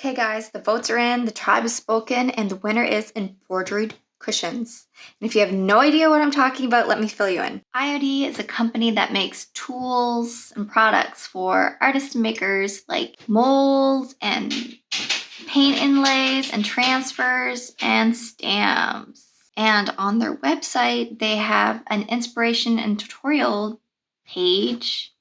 Okay guys, the votes are in, the tribe has spoken, and the winner is embroidered cushions. And if you have no idea what I'm talking about, let me fill you in. IOD is a company that makes tools and products for artists and makers like molds and paint inlays and transfers and stamps. And on their website, they have an inspiration and tutorial page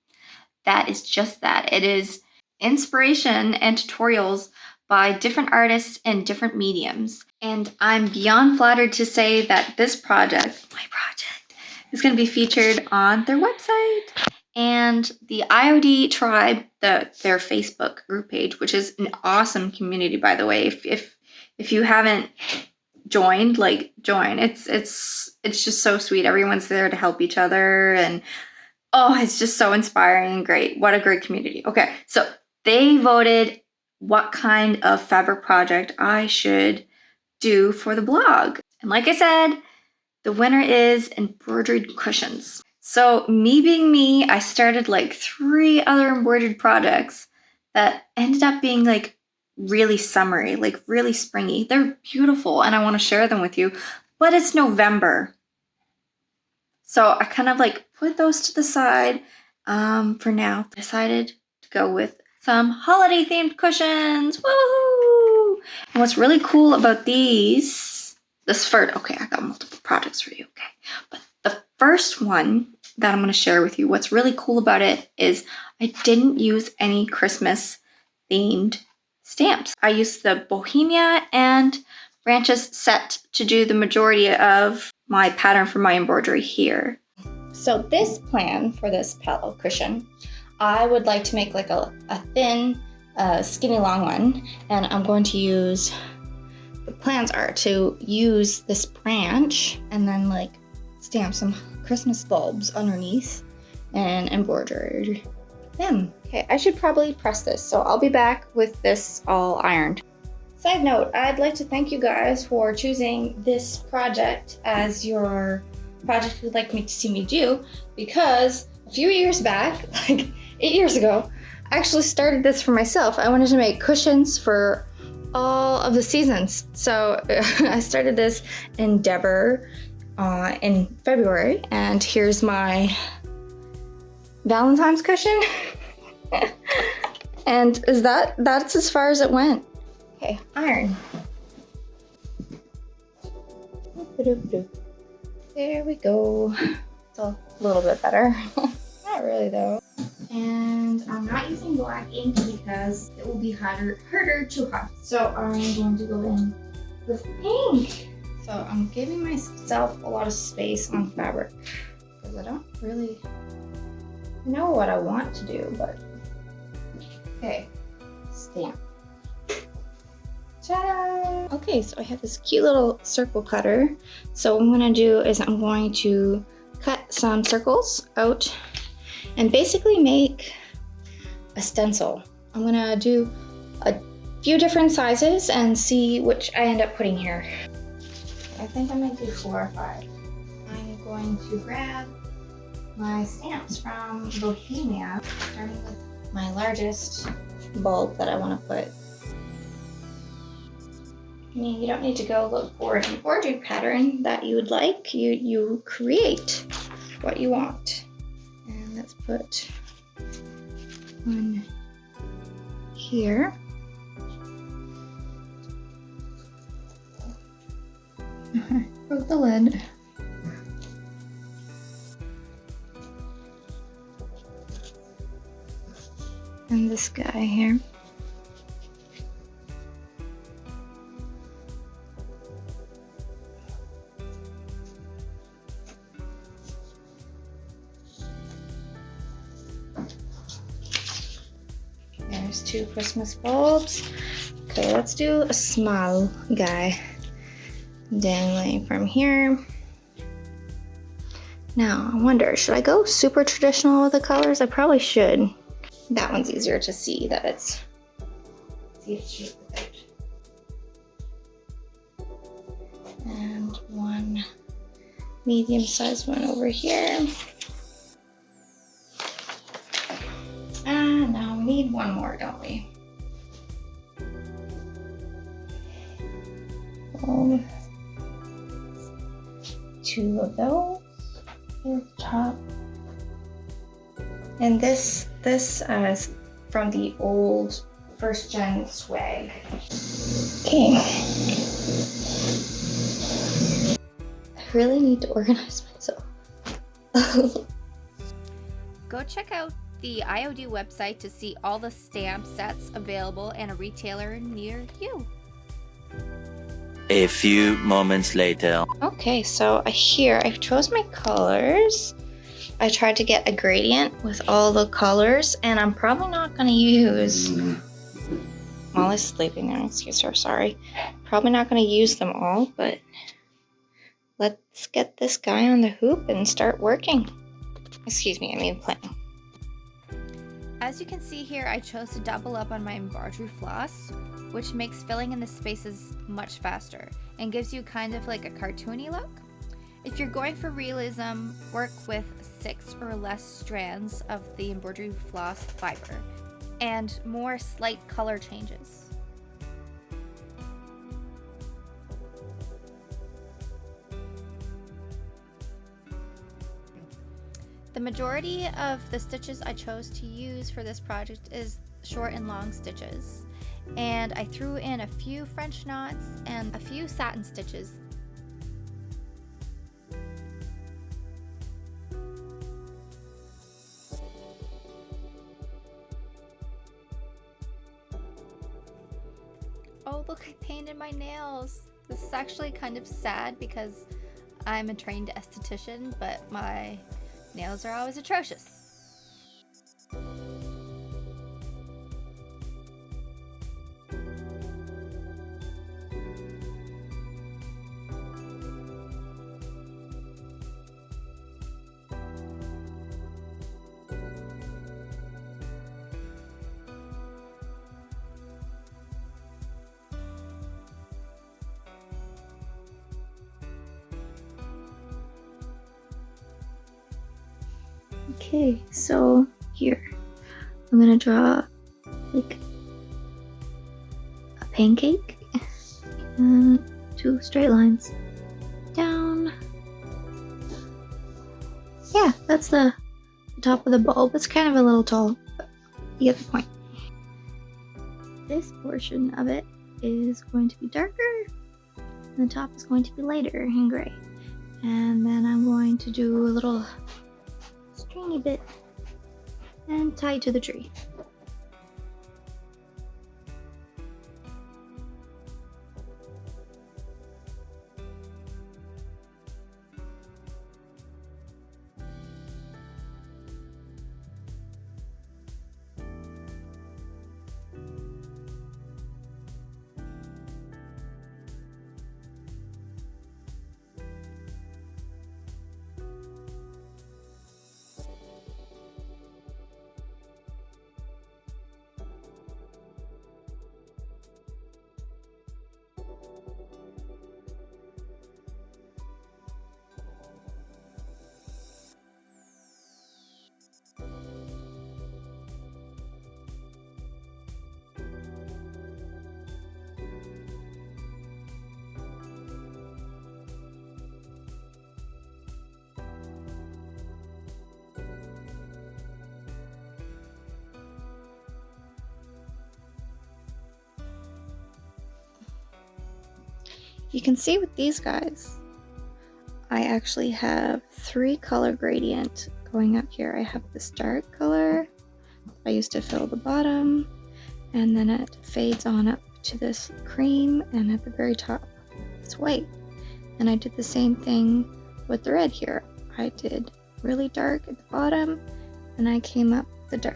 that is just that. It is inspiration and tutorials by different artists in different mediums. And I'm beyond flattered to say that this project, my project, is going to be featured on their website. And the IOD tribe, their Facebook group page, which is an awesome community, by the way. If you haven't joined, like join. It's just so sweet. Everyone's there to help each other, and oh, it's just so inspiring and great. What a great community. Okay, so they voted what kind of fabric project I should do for the blog. And like I said, the winner is embroidered cushions. So me being me, I started like 3 other embroidered projects that ended up being like really summery, like really springy. They're beautiful and I want to share them with you, but it's November. So I kind of like put those to the side for now. Decided to go with some holiday themed cushions. Woohoo! And what's really cool about okay, I got multiple projects for you, okay. But the first one that I'm gonna share with you, what's really cool about it is I didn't use any Christmas themed stamps. I used the Bohemia and Branches set to do the majority of my pattern for my embroidery here. So this plan for this pillow cushion, I would like to make like a thin, skinny long one, and I'm going to use, the plans are to use this branch and then like stamp some Christmas bulbs underneath and embroidered them. Okay, I should probably press this, so I'll be back with this all ironed. Side note, I'd like to thank you guys for choosing this project as your project you'd like me to see me do, because a few years back, like 8 years ago, I actually started this for myself. I wanted to make cushions for all of the seasons. So I started this endeavor in February, and here's my Valentine's cushion. And that's as far as it went. Okay, iron. There we go. It's a little bit better. Not really though. And I'm not using black ink because it will be harder to hide. So I'm going to go in with pink. So I'm giving myself a lot of space on fabric because I don't really know what I want to do, but okay, stamp. Ta-da! Okay, so I have this cute little circle cutter. So what I'm gonna do is I'm going to cut some circles out and basically make a stencil. I'm gonna do a few different sizes and see which I end up putting here. I think I might do 4 or 5. I'm going to grab my stamps from Bohemia, starting with my largest bulb that I want to put. You don't need to go look for an embroidery pattern that you would like. You create what you want. And let's put one here. Broke the lid. And this guy here. There's 2 Christmas bulbs. Okay, let's do a small guy dangling from here. Now, I wonder, should I go super traditional with the colors? I probably should. That one's easier to see that it's shaped without. And one medium-sized one over here. And now we need one more, don't we? fold 2 of those at the top. And this is from the old first gen swag. Okay. I really need to organize myself. Go check out the IOD website to see all the stamp sets available and a retailer near you. A few moments later. Okay, so here I chose my colors. I tried to get a gradient with all the colors, and I'm probably not going to use... Molly's sleeping there, excuse her, sorry. Probably not going to use them all, but let's get this guy on the hoop and start working. Excuse me, I mean playing. As you can see here, I chose to double up on my embroidery floss, which makes filling in the spaces much faster and gives you kind of like a cartoony look. If you're going for realism, work with 6 or less strands of the embroidery floss fiber and more slight color changes. The majority of the stitches I chose to use for this project is short and long stitches, and I threw in a few French knots and a few satin stitches. Oh, look, I painted my nails. This is actually kind of sad because I'm a trained esthetician, but my nails are always atrocious. Okay, so here I'm gonna draw like a pancake and 2 straight lines down. Yeah, that's the top of the bulb. It's kind of a little tall, but you get the point. This portion of it is going to be darker, and the top is going to be lighter and gray. And then I'm going to do a little stringy bit and tie it to the tree. You can see with these guys, I actually have 3 color gradient going up here. I have this dark color I used to fill the bottom, and then it fades on up to this cream, and at the very top it's white. And I did the same thing with the red here. I did really dark at the bottom, and I came up the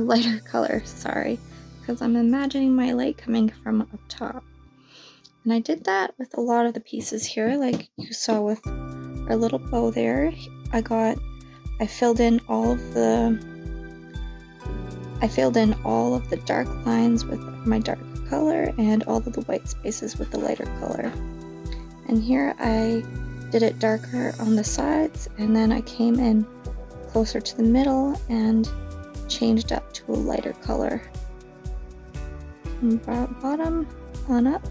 lighter color, sorry, because I'm imagining my light coming from up top. And I did that with a lot of the pieces here, like you saw with our little bow there. I filled in all of the dark lines with my dark color and all of the white spaces with the lighter color. And here I did it darker on the sides, and then I came in closer to the middle and changed up to a lighter color. From bottom on up.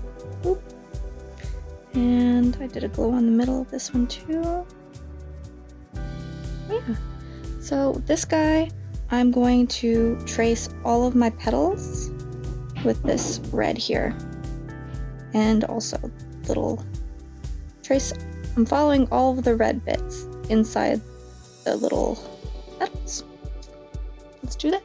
Oop. And I did a glow on the middle of this one too. Yeah. So this guy, I'm going to trace all of my petals with this red here. And also little trace, I'm following all of the red bits inside the little petals. Let's do that.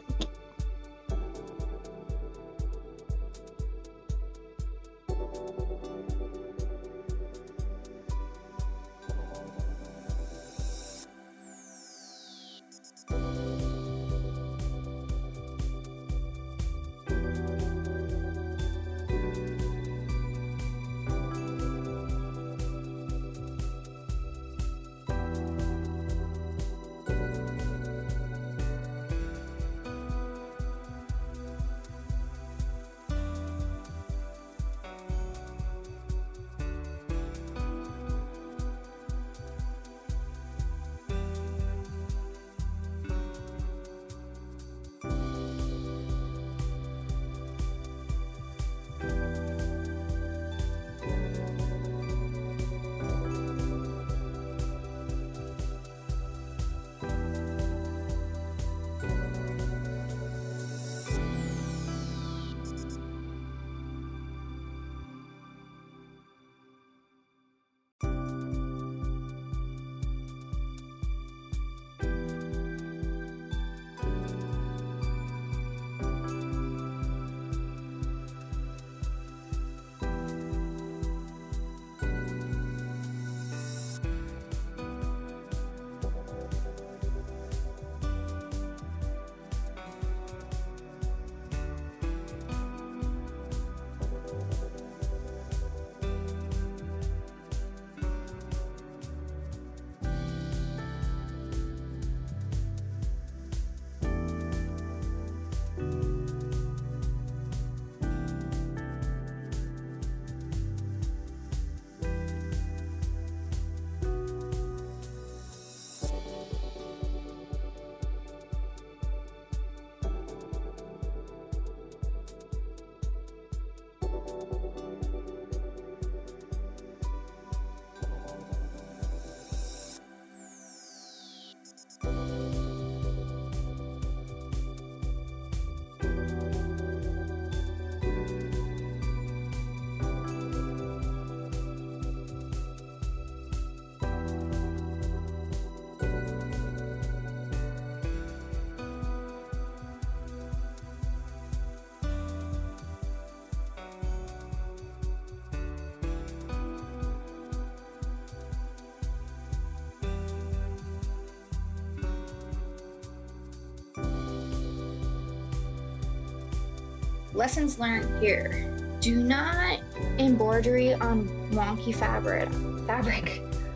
Lessons learned here. Do not embroidery on wonky fabric.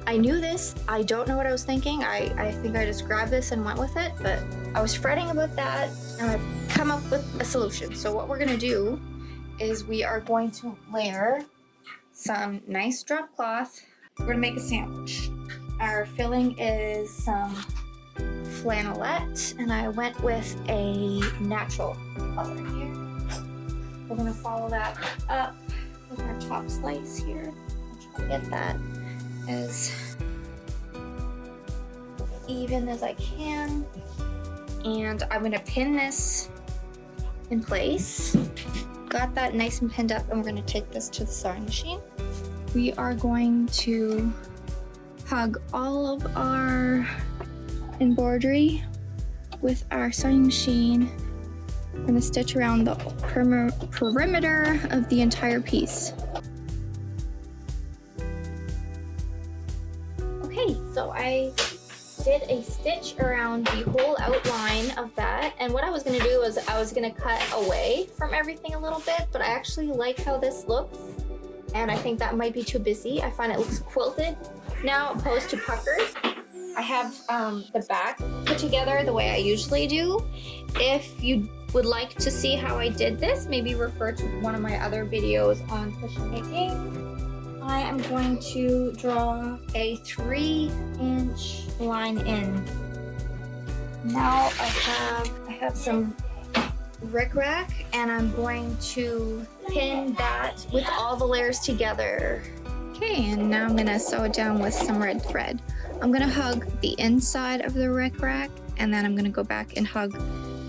I knew this. I don't know what I was thinking. I think I just grabbed this and went with it, but I was fretting about that and I've come up with a solution. So what we're gonna do is we are going to layer some nice drop cloth. We're gonna make a sandwich. Our filling is some flannelette and I went with a natural color here. We're gonna follow that up with our top slice here. I'll try to get that as even as I can. And I'm gonna pin this in place. Got that nice and pinned up and we're gonna take this to the sewing machine. We are going to hug all of our embroidery with our sewing machine. We're gonna stitch around the perimeter of the entire piece. Okay, so I did a stitch around the whole outline of that, and what I was gonna do was I was gonna cut away from everything a little bit, but I actually like how this looks, and I think that might be too busy. I find it looks quilted now opposed to puckered. I have the back put together the way I usually do. If you would like to see how I did this, maybe refer to one of my other videos on cushion making. I am going to draw a 3-inch line in. Now I have some rickrack and I'm going to pin that with all the layers together. Okay, and now I'm gonna sew it down with some red thread. I'm gonna hug the inside of the rickrack, and then I'm gonna go back and hug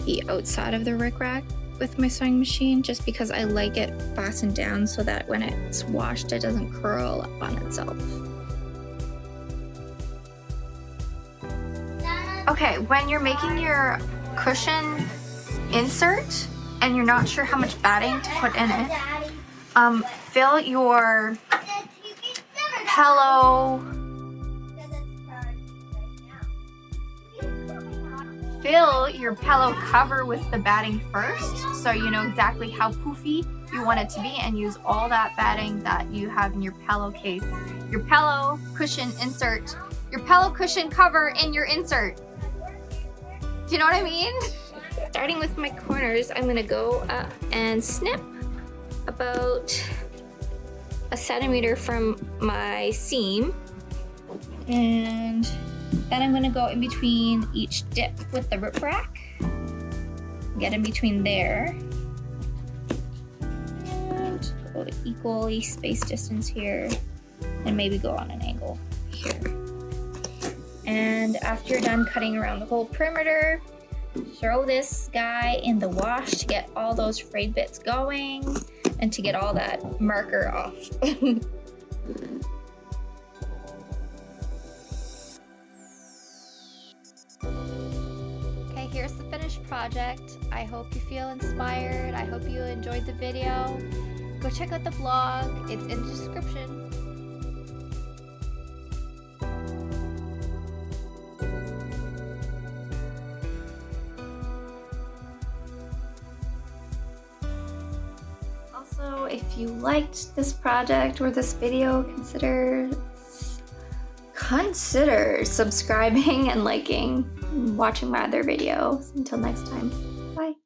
the outside of the rickrack with my sewing machine, just because I like it fastened down so that when it's washed, it doesn't curl up on itself. Okay, when you're making your cushion insert and you're not sure how much batting to put in it, fill your pillow cover with the batting first, so you know exactly how poofy you want it to be, and use all that batting that you have in your pillowcase, your pillow cushion insert, your pillow cushion cover in your insert. Do you know what I mean? Starting with my corners, I'm gonna go up and snip about 1 centimeter from my seam, and then I'm gonna go in between each dip with the rip rack, get in between there, and go equally spaced distance here, and maybe go on an angle here. And after you're done cutting around the whole perimeter, throw this guy in the wash to get all those frayed bits going and to get all that marker off. Okay, here's the finished project. I hope you feel inspired. I hope you enjoyed the video. Go check out the blog. It's in the description. Also, if you liked this project or this video, consider subscribing and liking and watching my other videos. Until next time, bye.